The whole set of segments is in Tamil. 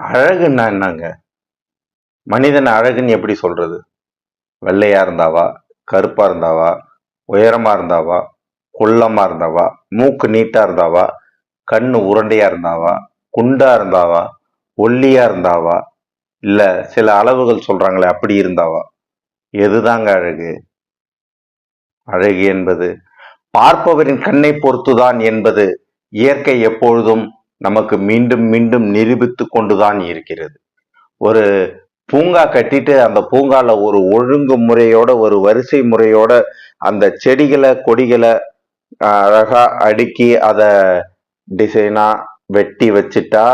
அழகுன்னா என்னங்க? மனிதன் அழகுன்னு எப்படி சொல்றது? வெள்ளையா இருந்தாவா, கருப்பா இருந்தாவா, உயரமா இருந்தாவா, குள்ளமா இருந்தாவா, மூக்கு நீட்டா இருந்தாவா, கண்ணு உருண்டையா இருந்தாவா, குண்டா இருந்தாவா, ஒல்லியா இருந்தாவா, இல்ல சில அளவுகள் சொல்றாங்களே அப்படி இருந்தாவா? எதுதாங்க அழகு? அழகு என்பது பார்ப்பவரின் கண்ணை பொறுத்துதான் என்பது இயற்கை எப்பொழுதும் நமக்கு மீண்டும் மீண்டும் நிரூபித்துக் கொண்டுதான் இருக்கிறது. ஒரு பூங்கா கட்டிட்டு அந்த பூங்கால ஒரு ஒழுங்கு முறையோட ஒரு வரிசை முறையோட அந்த செடிகளை கொடிகளை அழகா அடுக்கி அத டிசைனா வெட்டி வச்சிட்டா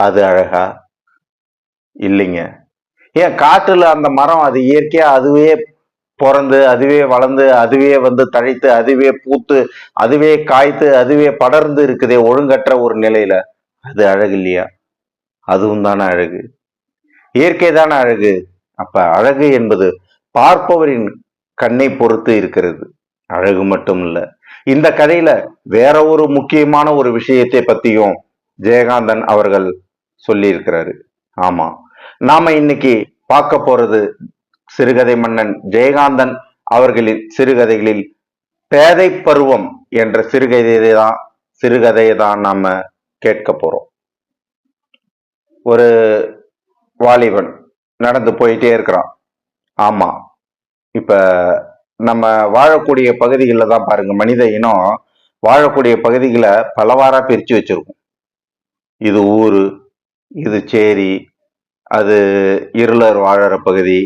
அது அழகா? இல்லைங்க. ஏன் காட்டுல அந்த மரம் அது இயற்கையா அதுவே பிறந்து அதுவே வளர்ந்து அதுவே வந்து தழைத்து அதுவே பூத்து அதுவே காய்த்து அதுவே படர்ந்து இருக்குதே ஒழுங்கற்ற ஒரு நிலையில, அது அழகு இல்லையா? அதுவும் தானே அழகு. இயற்கை தானே அழகு. அப்ப அழகு என்பது பார்ப்பவரின் கண்ணை பொறுத்து இருக்கிறது. அழகு மட்டும் இல்ல. இந்த கதையில வேற ஒரு முக்கியமான ஒரு விஷயத்தை பத்தியும் ஜெயகாந்தன் அவர்கள் சொல்லி இருக்கிறாரு. ஆமா, நாம இன்னைக்கு பார்க்க போறது சிறுகதை மன்னன் ஜெயகாந்தன் அவர்களின் சிறுகதைகளில் பேதை பருவம் என்ற சிறுகதையை தான் நாம கேட்க போறோம். ஒரு வாலிபன் நடந்து போயிட்டே இருக்கிறான். ஆமா, இப்ப நம்ம வாழக்கூடிய பகுதிகளில் தான் பாருங்க, மனித இனம் வாழக்கூடிய பகுதிகளை பலவாரா பிரிச்சு வச்சிருக்கும். இது ஊரு, இது சேரி, அது இருளர் வாழற பகுதி,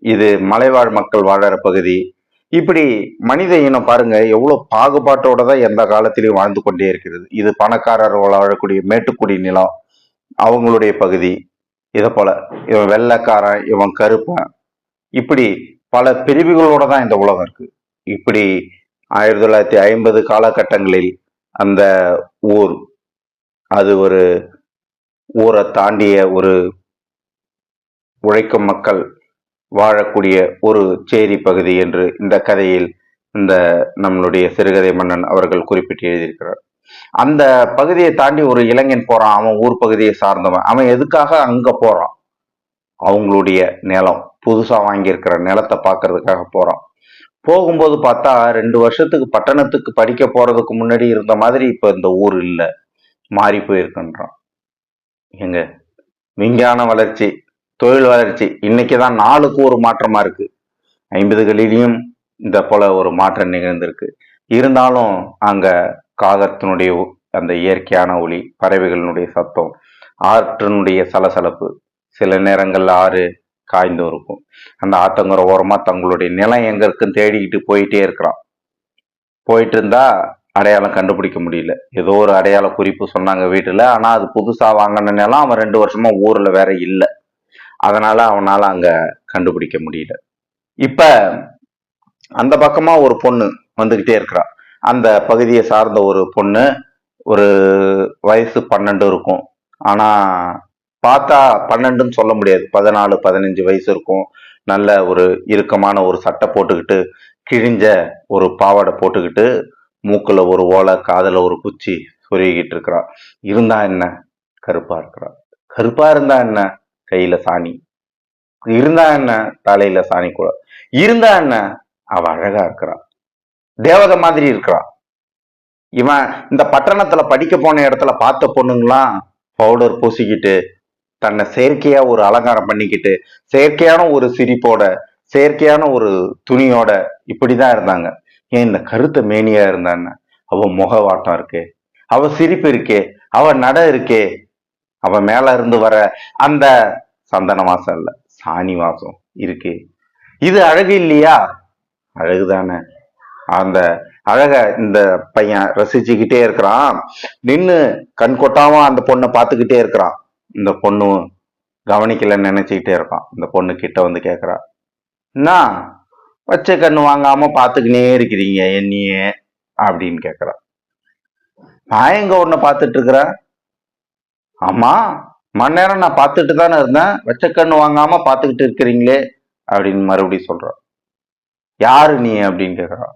இது மலைவாழ் மக்கள் வாழற பகுதி. இப்படி மனித இனம் பாருங்க எவ்வளவு பாகுபாட்டோட தான் எந்த காலத்திலையும் வாழ்ந்து கொண்டே இருக்கிறது. இது பணக்காரர் வாழக்கூடிய மேட்டுக்குடி நிலம், அவங்களுடைய பகுதி. இத போல இவன் வெள்ளைக்காரன், இவன் கருப்பன், இப்படி பல பிரிவுகளோட தான் இந்த உலகம் இருக்கு. இப்படி 1950 காலகட்டங்களில் அந்த ஊர், அது ஒரு ஊரை தாண்டிய ஒரு உழைக்கும் மக்கள் வாழக்கூடிய ஒரு சேரி பகுதி என்று இந்த கதையில் இந்த நம்மளுடைய சிறுகதை மன்னன் அவர்கள் குறிப்பிட்டு எழுதியிருக்கிறார். அந்த பகுதியை தாண்டி ஒரு இளைஞன் போறான். அவன் ஊர் பகுதியை சார்ந்தவன். அவன் எதுக்காக அங்க போறான்? அவங்களுடைய நிலம், புதுசா வாங்கியிருக்கிற நிலத்தை பார்க்கறதுக்காக போறான். போகும்போது பார்த்தா 2 வருஷத்துக்கு பட்டணத்துக்கு படிக்க போறதுக்கு முன்னாடி இருந்த மாதிரி இப்ப இந்த ஊர் இல்ல, மாறி போயிருக்குன்றான். எங்க விஞ்ஞான வளர்ச்சி, தொழில் வளர்ச்சி, இன்னைக்குதான் நாளுக்கு ஒரு மாற்றமா இருக்கு. 50களிலும் இந்த போல ஒரு மாற்றம் நிகழ்ந்திருக்கு. இருந்தாலும் அங்க காகத்தினுடைய அந்த இயற்கையான ஒளி, பறவைகளினுடைய சத்தம், ஆற்றினுடைய சலசலப்பு, சில நேரங்கள்ல ஆறு காய்ந்தும் இருக்கும். அந்த ஆத்தங்கர ஓரமா தங்களுடைய நிலம் எங்க இருக்குன்னு தேடிக்கிட்டு போயிட்டே இருக்கிறான். போயிட்டு இருந்தா அடையாளம் கண்டுபிடிக்க முடியல. ஏதோ ஒரு அடையாள குறிப்பு சொன்னாங்க வீட்டுல. ஆனா அது புதுசா வாங்கின நிலம், அவன் 2 வருஷமா ஊர்ல வேற இல்ல. அதனால அவனால அங்க கண்டுபிடிக்க முடியல. இப்ப அந்த பக்கமா ஒரு பொண்ணு வந்துகிட்டே இருக்கிறா. அந்த பகுதியை சார்ந்த ஒரு பொண்ணு, ஒரு வயசு 12 இருக்கும். ஆனா பார்த்தா 12ன்னு சொல்ல முடியாது, 14 15 வயசு இருக்கும். நல்ல ஒரு இறுக்கமான ஒரு சட்டை போட்டுக்கிட்டு, கிழிஞ்ச ஒரு பாவாடை போட்டுக்கிட்டு, மூக்குல ஒரு ஓலை, காதுல ஒரு குச்சி சொருகிட்டு இருக்கிறா. இருந்தா என்ன, கருப்பா இருக்கிறா. கருப்பா இருந்தா என்ன, கையில சாணி. இருந்தா என்ன, தலையில சாணி கூட. இருந்தா என்ன, அவ அழகா இருக்கிறா, தேவதை மாதிரி இருக்கிறா. இவன் இந்த பட்டணத்துல படிக்க போன இடத்துல பார்த்த பொண்ணுங்களாம் பவுடர் பூசிக்கிட்டு, தன்னை செயற்கையா ஒரு அலங்காரம் பண்ணிக்கிட்டு, செயற்கையான ஒரு சிரிப்போட, செயற்கையான ஒரு துணியோட இப்படிதான் இருந்தாங்க. ஏன் இந்த கருத்த மேனியா இருந்தான்னு, அவ முகவாட்டம் இருக்கே, அவ சிரிப்பு இருக்கே, அவ நட இருக்கே, அவ மேல இருந்து வர அந்த சந்தன வாசம் இல்ல, சாணி வாசம் இருக்கு. இது அழகு இல்லையா? அழகுதானே. அந்த அழக இந்த பையன் ரசிச்சுக்கிட்டே இருக்கிறான். நின்னு கண் கொட்டாம அந்த பொண்ணை பார்த்துக்கிட்டே இருக்கிறான். இந்த பொண்ணு கவனிக்கலன்னு நினைச்சுக்கிட்டே இருக்கான். இந்த பொண்ணு கிட்ட வந்து கேக்குறா, என்ன வச்ச கண்ணு வாங்காம பாத்துக்கினே இருக்கிறீங்க என்னையே அப்படின்னு கேக்குறா. நான் எங்க ஒண்ணு பார்த்துட்டு இருக்கிறேன். ஆமா, மணி நேரம் நான் பார்த்துட்டு தானே இருந்தேன், வச்ச கண்ணு வாங்காம பார்த்துக்கிட்டு இருக்கிறீங்களே அப்படின்னு மறுபடியும் சொல்றான். யாரு நீ அப்படின்னு கேக்குறான்.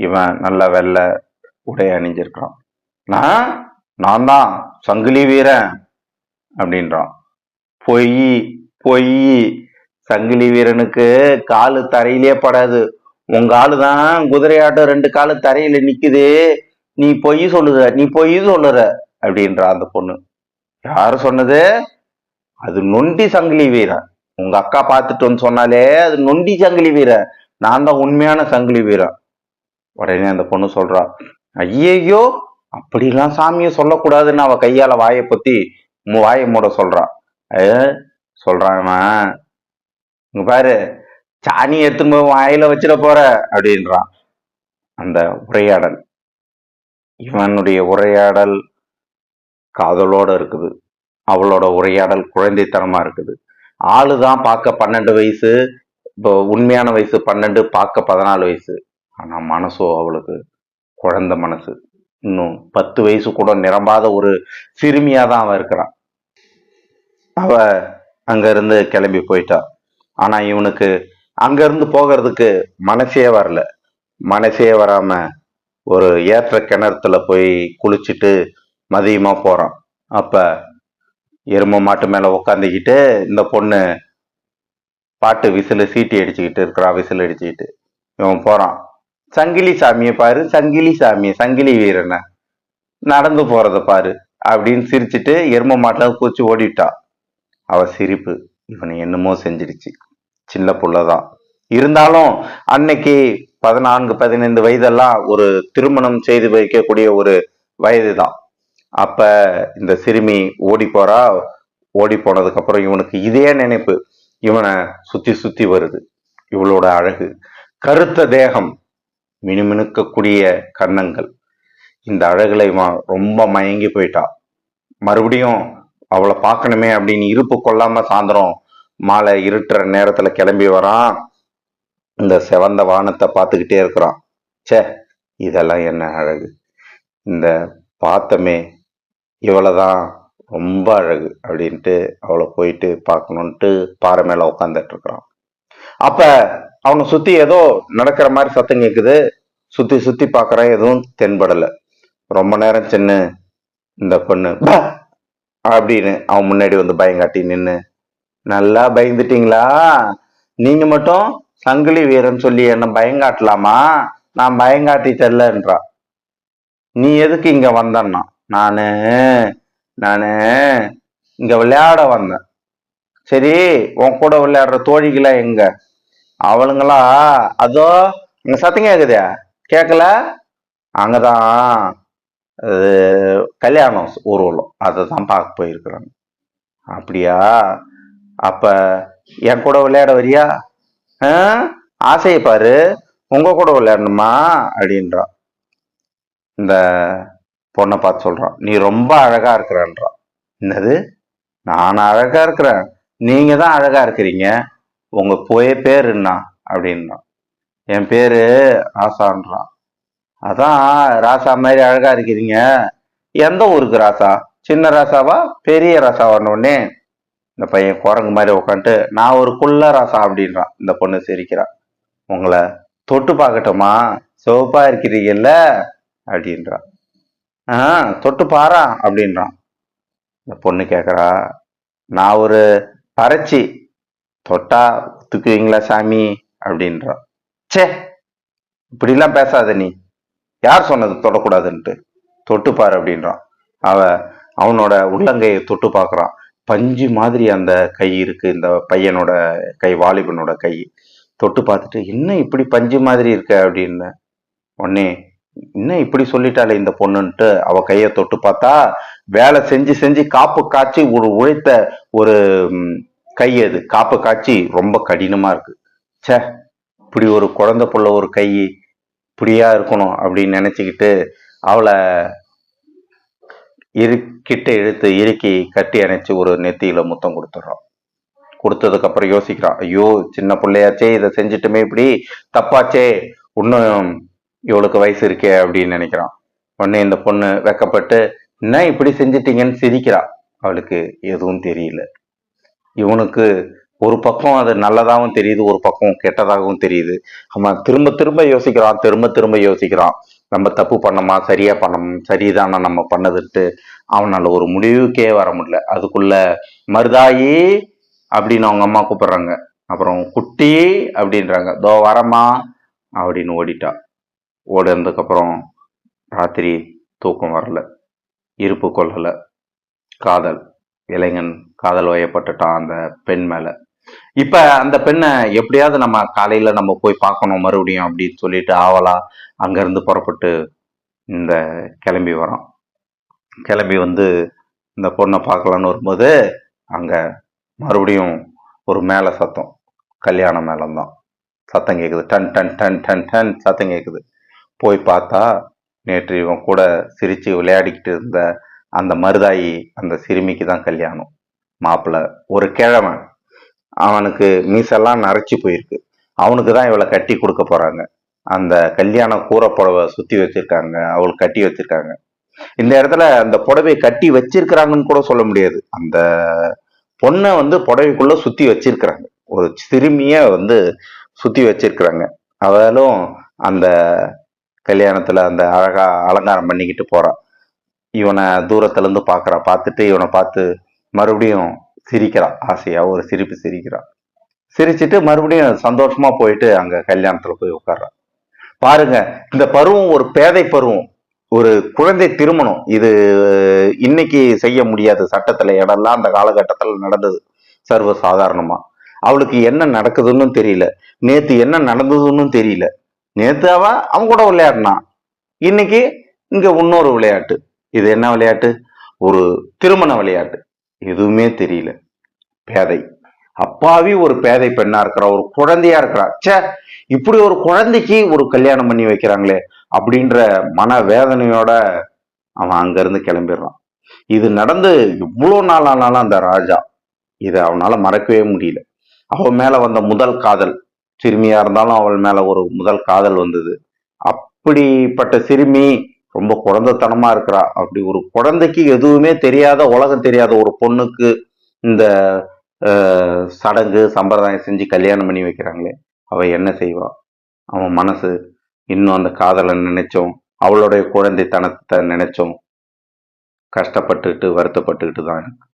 இவன் நல்ல வெள்ளை உடை அணிஞ்சிருக்கான். நான் தான் சங்கிலி வீரன் அப்படின்றான். பொய், பொய். சங்கிலி வீரனுக்கு காலு தரையிலே படாது. உங்க ஆளுதான் குதிரையாட்டம் 2 காலு தரையில நிக்குது. நீ பொய் சொல்லுற, நீ பொய் சொல்லுற அப்படின்றா அந்த பொண்ணு. யாரு சொன்னது? அது நொண்டி சங்கிலி வீரன். உங்க அக்கா பார்த்துட்டு வந்து சொன்னாலே அது நொண்டி சங்கிலி வீரன். நான் தான் உண்மையான சங்கிலி வீரன். உடனே அந்த பொண்ணு சொல்றா, ஐயையோ அப்படிலாம் சாமியை சொல்லக்கூடாதுன்னு அவ கையால வாயை பொத்தி வாயை மூட சொல்றான். சொல்றான், இங்க பாரு, சாணி எடுத்துன்னு போய் வாயில வச்சிட போற அப்படின்றான். அந்த உரையாடல், இவனுடைய உரையாடல் காதலோட இருக்குது, அவளோட உரையாடல் குழந்தைத்தனமா இருக்குது. ஆளுதான் பார்க்க 12 வயசு, இப்போ உண்மையான வயசு 12, பார்க்க 14 வயசு. ஆனா மனசோ அவளுக்கு குழந்தை மனசு. இன்னும் 10 வயசு கூட நிரம்பாத ஒரு சிறுமியா தான் அவ இருக்கிறான். அவ அங்க இருந்து கிளம்பி போயிட்டா. ஆனா இவனுக்கு அங்க இருந்து போகிறதுக்கு மனசே வரல. மனசே வராம ஒரு ஏற்ற கிணத்துல போய் குளிச்சுட்டு மதியமா போறான். அப்ப எரும மாட்டு மேல உக்காந்துக்கிட்டு இந்த பொண்ணு பாட்டு விசில் சீட்டி அடிச்சுக்கிட்டு இருக்கிறா. விசில் அடிச்சுக்கிட்டு இவன் போறான். சங்கிலி சாமியை பாரு, சங்கிலி சாமியை, சங்கிலி வீரனை நடந்து போறத பாரு அப்படின்னு சிரிச்சுட்டு எரும மாட்டுல குச்சி ஓடிட்டா. அவ சிரிப்பு இவனை என்னமோ செஞ்சிடுச்சு. சின்ன புள்ளதான் இருந்தாலும் அன்னைக்கு 14-15 வயதெல்லாம் ஒரு திருமணம் செய்து வைக்கக்கூடிய ஒரு வயதுதான். அப்ப இந்த சிறுமி ஓடி போறா. ஓடி போனதுக்கு அப்புறம் இவனுக்கு இதே நினைப்பு இவனை சுத்தி சுத்தி வருது. இவளோட அழகு, கருத்த தேகம், மினுமினுக்கக்கூடிய கன்னங்கள், இந்த அழகுல இவன் ரொம்ப மயங்கி போயிட்டான். மறுபடியும் அவளை பார்க்கணுமே அப்படின்னு இருப்பு கொள்ளாம சாயந்தரம் மாலை இருட்டுற நேரத்துல கிளம்பி வரான். இந்த செவந்த வானத்தை பார்த்துக்கிட்டே இருக்கிறான். சே, இதெல்லாம் என்ன அழகு, இந்த பார்த்தமே இவளைதான் ரொம்ப அழகு அப்படின்ட்டு அவளை போயிட்டு பார்க்கணுன்ட்டு பாறை மேல உட்காந்துட்டு இருக்கிறான். அப்ப அவனை சுத்தி ஏதோ நடக்கிற மாதிரி சத்தம் கேக்குது. சுத்தி சுத்தி பாக்குறான், எதுவும் தென்படல. ரொம்ப நேரம் சின்ன இந்த பொண்ணு அப்படின்னு அவன் முன்னாடி வந்து பயங்காட்டி நின்னு, நல்லா பயந்துட்டீங்களா? நீங்க மட்டும் சங்கிலி வீரன் சொல்லி என்ன பயங்காட்டலாமா? நான் பயங்காட்டிட்டல்லன்றா. நீ எதுக்கு இங்க வந்தன்னா? நானு நானு இங்க விளையாட வந்தேன். சரி, உன் கூட விளையாடுற தோழிகளா எங்க? அவளுங்களா அதோ இங்க சத்தம் கேக்குதே, கேட்கல? அங்கதான் கல்யாணம் ஊர்வலம், அதை தான் பார்க்க போயிருக்கிறாங்க. அப்படியா? அப்ப என் கூட விளையாட வரியா? ஆசையை பாரு, உங்க கூட விளையாடணுமா அப்படின்றான். இந்த பொண்ணை பார்த்து சொல்றான், நீ ரொம்ப அழகா இருக்கிறான்றான். என்னது, நான் அழகா இருக்கிறேன்? நீங்க தான் அழகா இருக்கிறீங்க. உங்க பேர் என்ன அப்படின்றான். என் பேரு ராசான்றான். அதான் ராசா மாதிரி அழகா இருக்கிறீங்க. எந்த ஊருக்கு ராசா? சின்ன ராசாவா பெரிய ராசாவானோடனே இந்த பையன் குரங்கு மாதிரி உட்காந்துட்டு, நான் ஒரு குள்ள ராசா அப்படின்றான். இந்த பொண்ணு சிரிக்கிறான். உங்களை தொட்டு பார்க்கட்டுமா? சிவப்பா இருக்கிறீங்கல்ல அப்படின்றான். தொட்டு பாரா அப்படின்றான். இந்த பொண்ணு கேக்குறா, நான் ஒரு பறச்சி, தொட்டா ஒத்துக்குவீங்களா சாமி அப்படின்றான். சே, இப்படிலாம் பேசாத நீ, யார் சொன்னது தொடக்கூடாதுன்ட்டு? தொட்டு பாரு அப்படின்றான். அவனோட உள்ளங்கையை தொட்டு பார்க்கறான். பஞ்சு மாதிரி அந்த கை இருக்கு, இந்த பையனோட கை, வாலிபனோட கை. தொட்டு பார்த்துட்டு, என்ன இப்படி பஞ்சு மாதிரி இருக்க அப்படின்னு. உடனே என்ன இப்படி சொல்லிட்டாலே இந்த பொண்ணுன்ட்டு அவ கையை தொட்டு பார்த்தா, வேலை செஞ்சு செஞ்சு காப்பு காய்ச்சி ஒரு உழைத்த ஒரு கை. அது காப்பு காய்ச்சி ரொம்ப கடினமா இருக்கு. சே, இப்படி ஒரு குழந்தை புள்ள ஒரு கை இப்படியா இருக்கணும் அப்படின்னு நினைச்சுக்கிட்டு அவளை கிட்ட இழுத்து இறுக்கி கட்டி அணைச்சு ஒரு நெத்தியில முத்தம் கொடுத்துட்றான். கொடுத்ததுக்கு அப்புறம் யோசிக்கிறான், ஐயோ சின்ன பிள்ளையாச்சே, இதை செஞ்சுட்டுமே, இப்படி தப்பாச்சே, இன்னும் இவளுக்கு வயசு இருக்கே அப்படின்னு நினைக்கிறான். உடனே இந்த பொண்ணு வெக்கப்பட்டு, என்ன இப்படி செஞ்சிட்டீங்கன்னு சிரிக்கிறா. அவளுக்கு எதுவும் தெரியல. இவனுக்கு ஒரு பக்கம் அது நல்லதாகவும் தெரியுது, ஒரு பக்கம் கெட்டதாகவும் தெரியுது. அவன் திரும்ப திரும்ப யோசிக்கிறான், திரும்ப திரும்ப யோசிக்கிறான். நம்ம தப்பு பண்ணோமா, சரியா பண்ணோம், சரிதானா நம்ம பண்ணதுன்ட்டு அவனால ஒரு முடிவுக்கே வர முடியல. அதுக்குள்ள மருதாயி அப்படின்னு அவங்க அம்மா கூப்பிடுறாங்க. அப்புறம் குட்டி அப்படின்றாங்க. தோ வரமா அப்படின்னு ஓடிட்டா. ஓடுனதுக்கப்புறம் ராத்திரி தூக்கம் வரல, இருப்பு கொள்ளல. காதல், இளைஞன் காதல் வயப்பட்டுட்டான் அந்த பெண் மேல. இப்ப அந்த பெண்ணை எப்படியாவது நம்ம காலையில நம்ம போய் பார்க்கணும் மறுபடியும் அப்படின்னு சொல்லிட்டு ஆவலா அங்க இருந்து புறப்பட்டு இந்த கிளம்பி வரோம். கிளம்பி வந்து இந்த பொண்ணை பார்க்கலான்னு வரும்போது அங்க மறுபடியும் ஒரு மேல சத்தம், கல்யாண மேளம்தான். சத்தம் கேட்குது, done done done done done சத்தம் கேட்குது. போய் பார்த்தா நேற்று இவன் கூட சிரிச்சு விளையாடிக்கிட்டு இருந்த அந்த மருதாயி அந்த சிறுமிக்கு தான் கல்யாணம். மாப்பிள்ளை ஒரு கிழவன், அவனுக்கு மீசெல்லாம் நரைச்சி போயிருக்கு. அவனுக்கு தான் இவளை கட்டி கொடுக்க போறாங்க. அந்த கல்யாண கூரை புடவை சுத்தி வச்சிருக்காங்க, அவளுக்கு கட்டி வச்சிருக்காங்க. இந்த இடத்துல அந்த புடவையை கட்டி வச்சிருக்கிறாங்கன்னு கூட சொல்ல முடியாது. அந்த பொண்ணை வந்து புடவைக்குள்ள சுத்தி வச்சிருக்கிறாங்க, ஒரு சிறுமிய வந்து சுத்தி வச்சிருக்கிறாங்க. அவளும் அந்த கல்யாணத்துல அந்த அழகா அலங்காரம் பண்ணிக்கிட்டு போறான். இவனை தூரத்துல இருந்து பாக்குறா, பார்த்துட்டு இவனை பார்த்து மறுபடியும் சிரிக்கிறான், ஆசையா ஒரு சிரிப்பு சிரிக்கிறான். சிரிச்சிட்டு மறுபடியும் சந்தோஷமா போயிட்டு அங்க கல்யாணத்துல போய் உட்கார்றான். பாருங்க, இந்த பருவம் ஒரு பேதை பருவம், ஒரு குழந்தை திருமணம். இது இன்னைக்கு செய்ய முடியாது சட்டத்துல, இடம்லாம் அந்த காலகட்டத்துல நடந்தது சர்வ சாதாரணமா. அவளுக்கு என்ன நடக்குதுன்னு தெரியல, நேத்து என்ன நடந்ததுன்னு தெரியல. நேத்து அவன் கூட விளையாடினான், இன்னைக்கு இங்க இன்னொரு விளையாட்டு. இது என்ன விளையாட்டு? ஒரு திருமண விளையாட்டு. எதுவுமே தெரியல. பேதை, அப்பாவி ஒரு பேதை பெண்ணா இருக்கிறா, ஒரு குழந்தையா இருக்கிறா. சே, இப்படி ஒரு குழந்தைக்கு ஒரு கல்யாணம் பண்ணி வைக்கிறாங்களே அப்படின்ற மன வேதனையோட அவன் அங்க இருந்து கிளம்பிடுறான். இது நடந்து இவ்வளவு நாள் ஆனாலும் அந்த ராஜா இதை அவனால மறக்கவே முடியல. அவன் மேல வந்த முதல் காதல், சிறுமியா இருந்தாலும் அவள் மேல ஒரு முதல் காதல் வந்தது. அப்படிப்பட்ட சிறுமி ரொம்ப குழந்தைத்தனமா இருக்கிறா. அப்படி ஒரு குழந்தைக்கு எதுவுமே தெரியாத, உலகம் தெரியாத ஒரு பொண்ணுக்கு இந்த சடங்கு சம்பிரதாயம் செஞ்சு கல்யாணம் பண்ணி வைக்கிறாங்களே, அவ என்ன செய்வா? அவன் மனசு இன்னும் அந்த காதலை நினைச்சோம், அவளுடைய குழந்தைத்தனத்தை நினைச்சோம் கஷ்டப்பட்டுக்கிட்டு வருத்தப்பட்டுக்கிட்டு தான் இருக்கு.